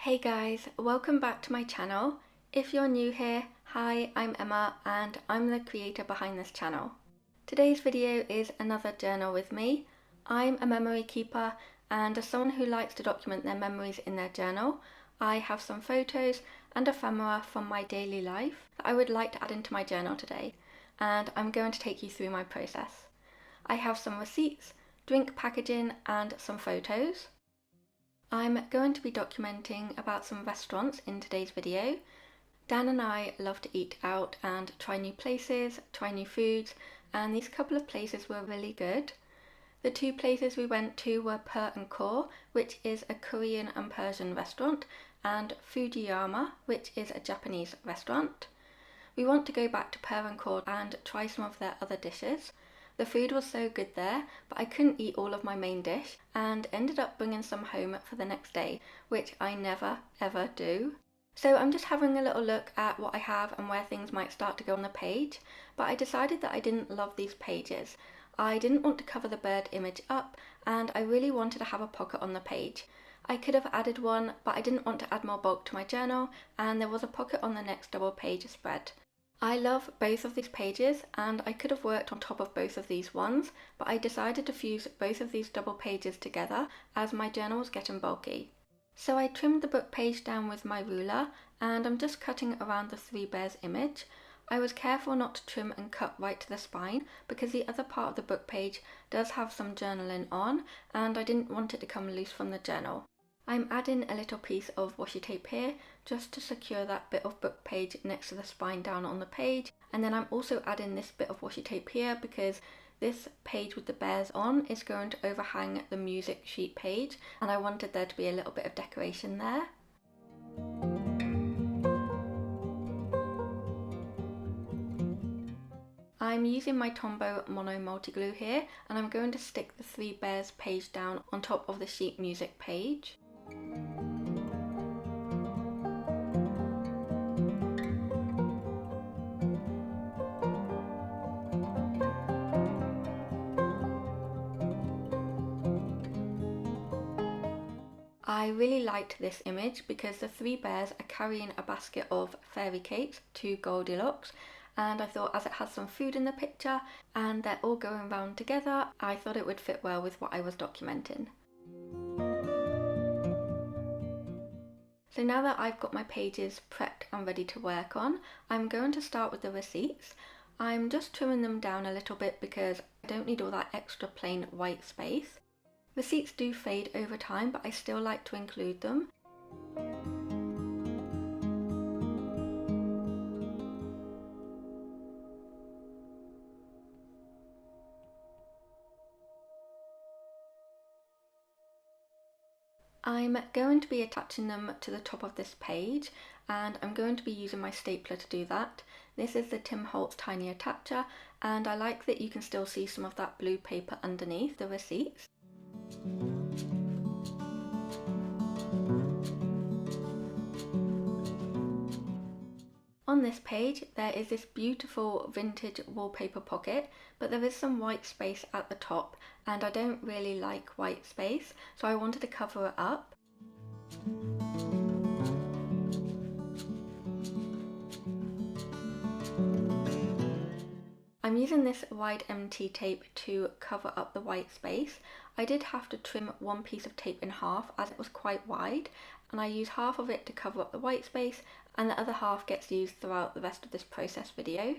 Hey guys, welcome back to my channel. If you're new here, hi, I'm Emma and I'm the creator behind this channel. Today's video is another journal with me. I'm a memory keeper, and as someone who likes to document their memories in their journal, I have some photos and ephemera from my daily life that I would like to add into my journal today, and I'm going to take you through my process. I have some receipts, drink packaging and some photos. I'm going to be documenting about some restaurants in today's video. Dan and I love to eat out and try new places, try new foods, and these couple of places were really good. The two places we went to were Per and Core, which is a Korean and Persian restaurant, and Fujiyama, which is a Japanese restaurant. We want to go back to Per and Core and try some of their other dishes. The food was so good there, but I couldn't eat all of my main dish and ended up bringing some home for the next day, which I never ever do. So I'm just having a little look at what I have and where things might start to go on the page, but I decided that I didn't love these pages. I didn't want to cover the bird image up, and I really wanted to have a pocket on the page. I could have added one, but I didn't want to add more bulk to my journal, and there was a pocket on the next double page spread. I love both of these pages and I could have worked on top of both of these ones, but I decided to fuse both of these double pages together as my journal was getting bulky. So I trimmed the book page down with my ruler and I'm just cutting around the three bears image. I was careful not to trim and cut right to the spine because the other part of the book page does have some journaling on and I didn't want it to come loose from the journal. I'm adding a little piece of washi tape here just to secure that bit of book page next to the spine down on the page, and then I'm also adding this bit of washi tape here because this page with the bears on is going to overhang the music sheet page and I wanted there to be a little bit of decoration there. I'm using my Tombow Mono Multi Glue here and I'm going to stick the three bears page down on top of the sheet music page. I really liked this image because the three bears are carrying a basket of fairy cakes to Goldilocks, and I thought as it has some food in the picture and they're all going round together, I thought it would fit well with what I was documenting. So now that I've got my pages prepped and ready to work on, I'm going to start with the receipts. I'm just trimming them down a little bit because I don't need all that extra plain white space. Receipts do fade over time, but I still like to include them. I'm going to be attaching them to the top of this page and I'm going to be using my stapler to do that. This is the Tim Holtz Tiny Attacher and I like that you can still see some of that blue paper underneath the receipts. On this page there is this beautiful vintage wallpaper pocket, but there is some white space at the top and I don't really like white space, so I wanted to cover it up. I'm using this wide MT tape to cover up the white space. I did have to trim one piece of tape in half as it was quite wide, and I use half of it to cover up the white space and the other half gets used throughout the rest of this process video.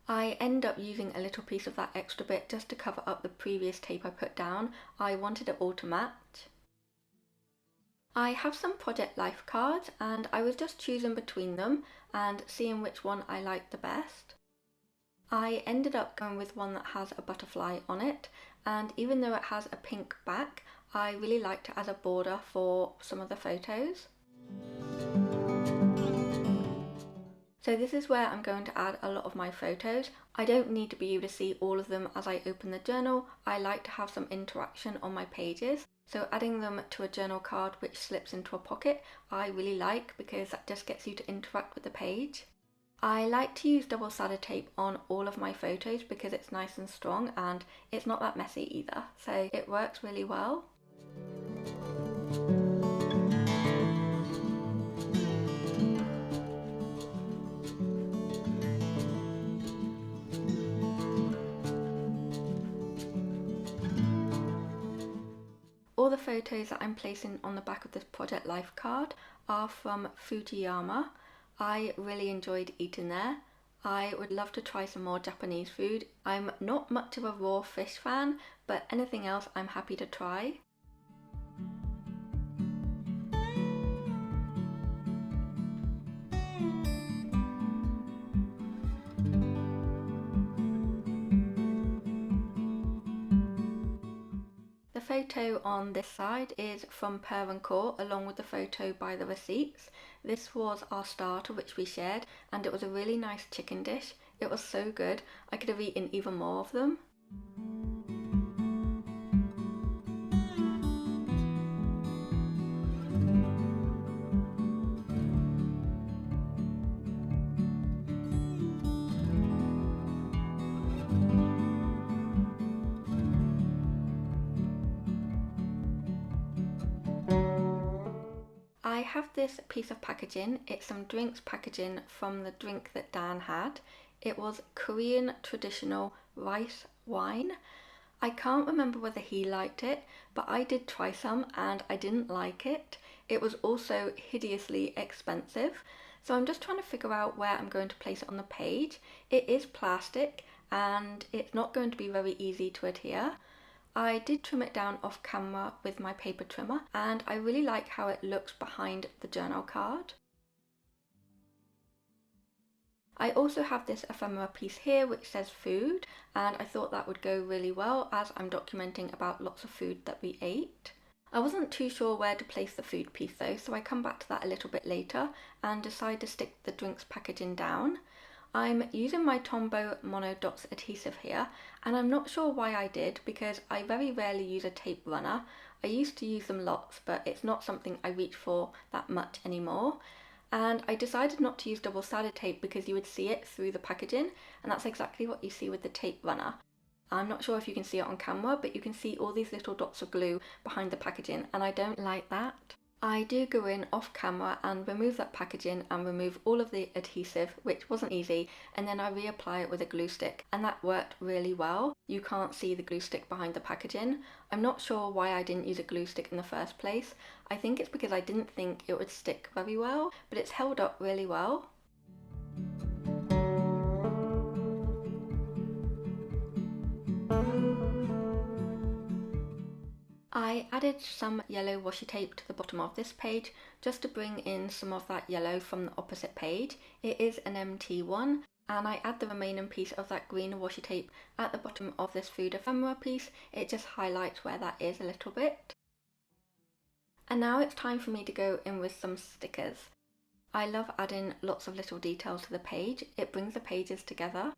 I end up using a little piece of that extra bit just to cover up the previous tape I put down. I wanted it all to match. I have some Project Life cards and I was just choosing between them and seeing which one I liked the best. I ended up going with one that has a butterfly on it, and even though it has a pink back, I really liked it as a border for some of the photos. So this is where I'm going to add a lot of my photos. I don't need to be able to see all of them as I open the journal. I like to have some interaction on my pages. So adding them to a journal card which slips into a pocket, I really like because that just gets you to interact with the page. I like to use double-sided tape on all of my photos because it's nice and strong and it's not that messy either. So it works really well. All the photos that I'm placing on the back of this Project Life card are from Fujiyama. I really enjoyed eating there. I would love to try some more Japanese food. I'm not much of a raw fish fan, but anything else I'm happy to try. The photo on this side is from Per and Core along with the photo by the receipts. This was our starter which we shared and it was a really nice chicken dish. It was so good, I could have eaten even more of them. I have this piece of packaging. It's some drinks packaging from the drink that Dan had. It was Korean traditional rice wine. I can't remember whether he liked it, but I did try some and I didn't like it. It was also hideously expensive. So I'm just trying to figure out where I'm going to place it on the page. It is plastic and it's not going to be very easy to adhere. I did trim it down off camera with my paper trimmer and I really like how it looks behind the journal card. I also have this ephemera piece here which says food and I thought that would go really well as I'm documenting about lots of food that we ate. I wasn't too sure where to place the food piece though, so I come back to that a little bit later and decide to stick the drinks packaging down. I'm using my Tombow Mono Dots adhesive here and I'm not sure why I did because I very rarely use a tape runner. I used to use them lots but it's not something I reach for that much anymore. And I decided not to use double-sided tape because you would see it through the packaging and that's exactly what you see with the tape runner. I'm not sure if you can see it on camera but you can see all these little dots of glue behind the packaging and I don't like that. I do go in off camera and remove that packaging and remove all of the adhesive, which wasn't easy, and then I reapply it with a glue stick and that worked really well. You can't see the glue stick behind the packaging. I'm not sure why I didn't use a glue stick in the first place. I think it's because I didn't think it would stick very well, but it's held up really well. I added some yellow washi tape to the bottom of this page just to bring in some of that yellow from the opposite page. It is an MT1 and I add the remaining piece of that green washi tape at the bottom of this food ephemera piece. It just highlights where that is a little bit. And now it's time for me to go in with some stickers. I love adding lots of little details to the page. It brings the pages together.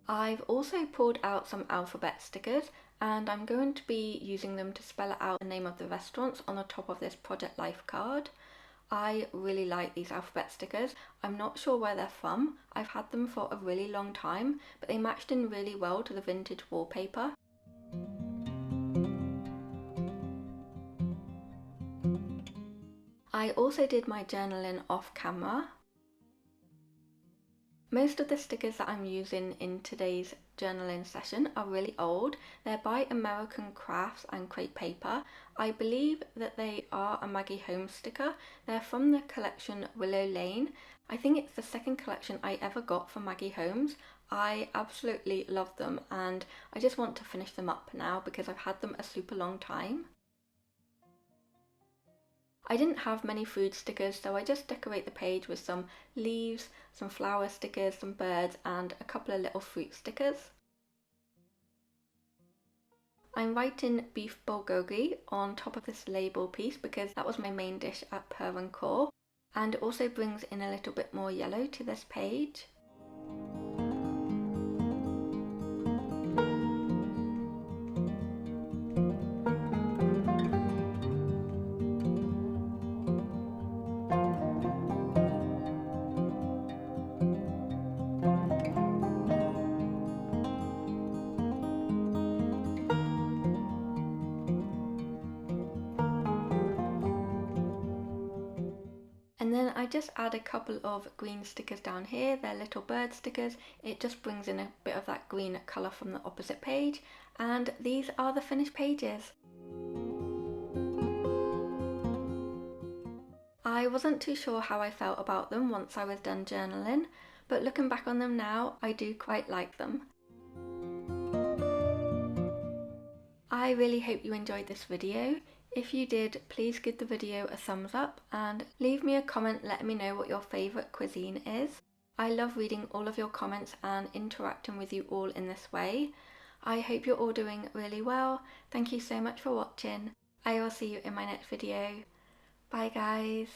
I've also pulled out some alphabet stickers and I'm going to be using them to spell out the name of the restaurants on the top of this Project Life card. I really like these alphabet stickers. I'm not sure where they're from. I've had them for a really long time, but they matched in really well to the vintage wallpaper. I also did my journaling off camera. Most of the stickers that I'm using in today's journaling session are really old. They're by American Crafts and Crepe Paper. I believe that they are a Maggie Holmes sticker. They're from the collection Willow Lane. I think it's the second collection I ever got from Maggie Holmes. I absolutely love them and I just want to finish them up now because I've had them a super long time. I didn't have many food stickers, so I just decorate the page with some leaves, some flower stickers, some birds and a couple of little fruit stickers. I'm writing beef bulgogi on top of this label piece because that was my main dish at Per & Co, and it also brings in a little bit more yellow to this page. And then I just add a couple of green stickers down here. They're little bird stickers. It just brings in a bit of that green colour from the opposite page. And these are the finished pages. I wasn't too sure how I felt about them once I was done journaling, but looking back on them now, I do quite like them. I really hope you enjoyed this video. If you did, please give the video a thumbs up and leave me a comment letting me know what your favourite cuisine is. I love reading all of your comments and interacting with you all in this way. I hope you're all doing really well. Thank you so much for watching. I will see you in my next video. Bye guys.